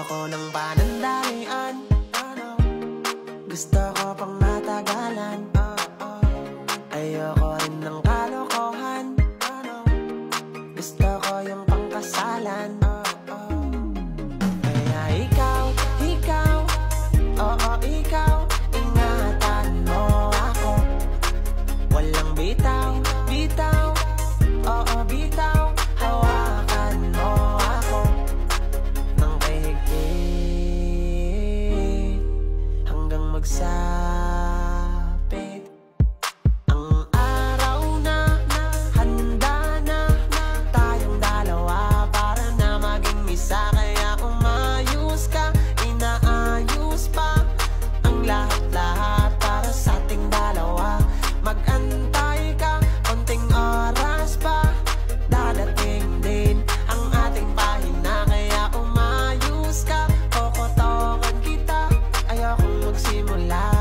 Ayoko ng panandalian, gusto ko pang matagalan. Ayoko rin ng kalokohan, gusto ko yung pangkasalan. Kaya ikaw, oo ikaw, ingatan mo ako. Walang bitaw, oo bitaw, hawakan mo ako ng kahigpit hanggang magsapit ang araw na handa na tayong dalawa para na maging isa. Kaya umayos ka, inaayos pa ang lahat-lahat para sa ating dalawa. Mag-antay ka, konting oras pa, dadating din ang ating pahina. Kaya umayos ka, kokotokan kita, ayokong magsimula